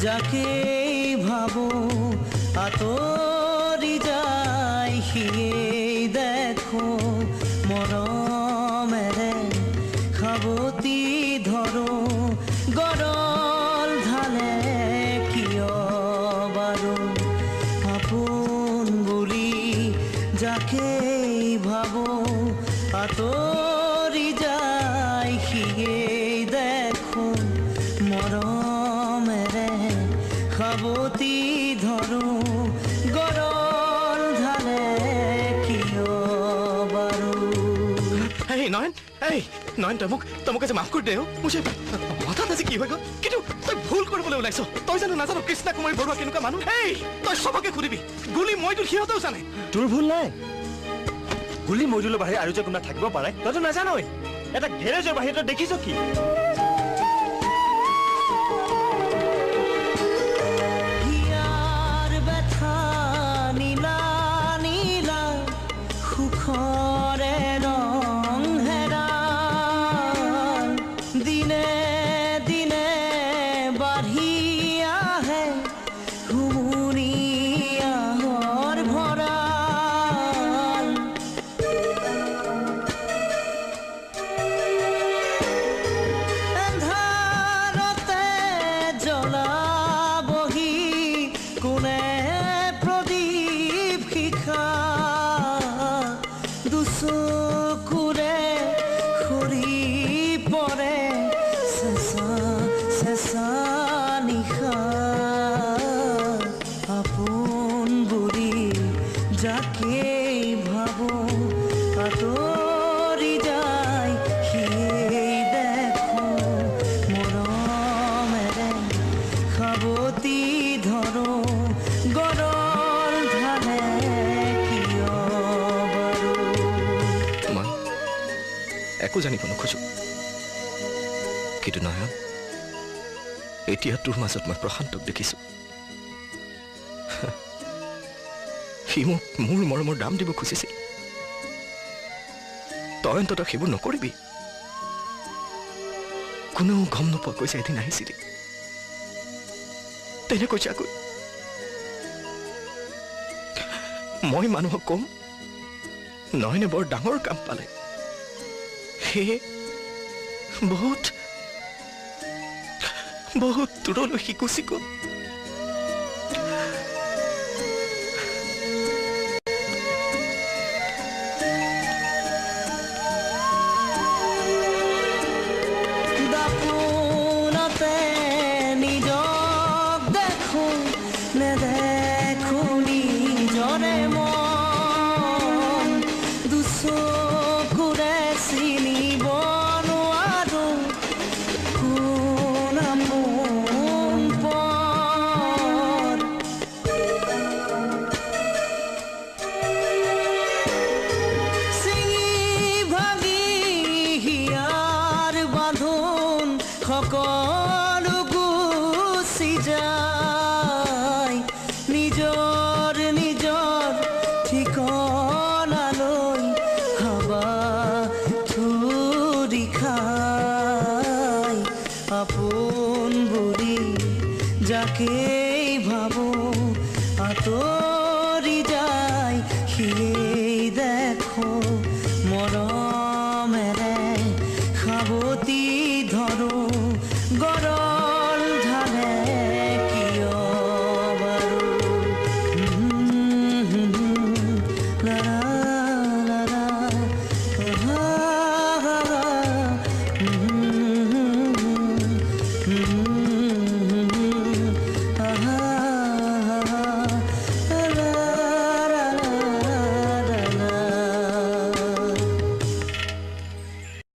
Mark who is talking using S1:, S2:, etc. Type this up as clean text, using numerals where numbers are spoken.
S1: যাকে ভাবো আতৰি যায় সিয়েই দেখো মৰমেৰে খাবতি ধৰো গৰল ধালে কিয় বাৰু আপোন বুলি যাকে ভাবো আতৰি যায় সিয়েই দেখো মৰমেৰে খাবতি ধৰো গৰল ধালে কিয় বাৰু
S2: নয়ন নয়ন তই মোক আজি মাফ কৰি দে মুঝে হঠাৎ আজি কি হৈ গ'ল কিন্তু তই ভুল কৰিবলৈ ওলাইছ তই জানো নাজানো কৃষ্ণা কুমাৰী বৰুৱা কেনেকুৱা মানুহ তই চবকে সুধিবি গুলি মইদুল সিহঁতেও জানে
S3: তোৰ ভুল নাই গুলি মইদুলৰ বাহিৰে আৰু যে কোনোবা থাকিব পাৰে তইতো নাজানই এটা গেৰেজৰ বাহিৰে তই দেখিছ কি
S1: যাকে ভাবো আতৰি যায় সিয়েই দেখো মৰমেৰে খাবতি ধৰো গৰল ধালে কিয় বাৰু
S2: মই একো জানিব নোখোজো কিন্তু নয়ন এতিয়া তোৰ মাজত মই প্ৰশান্তক দেখিছো সি মোক মোৰ মৰমৰ দাম দিব খুজিছিল তই অন্ততঃ সেইবোৰ নকৰিবি কোনেও গম নোপোৱাকৈ যে এদিন আহিছিলি তেনেকৈ যাকৈ মই মানুহক কম নয়নে বৰ ডাঙৰ কাম পালে সেয়ে বহুত বহুত দূৰলৈ সি গুচি গ'ল
S1: নেদেখো নিজৰে মন দুচকুৰে চিনিব নোৱাৰো কোন আপোন পৰ চিঙি ভাগি হিয়াৰ বান্ধোন সকলো গুচি যায় নিজৰ নিজৰ ঠিকনালৈ হাবা থুৰি খাই আপোন বুলি যাকে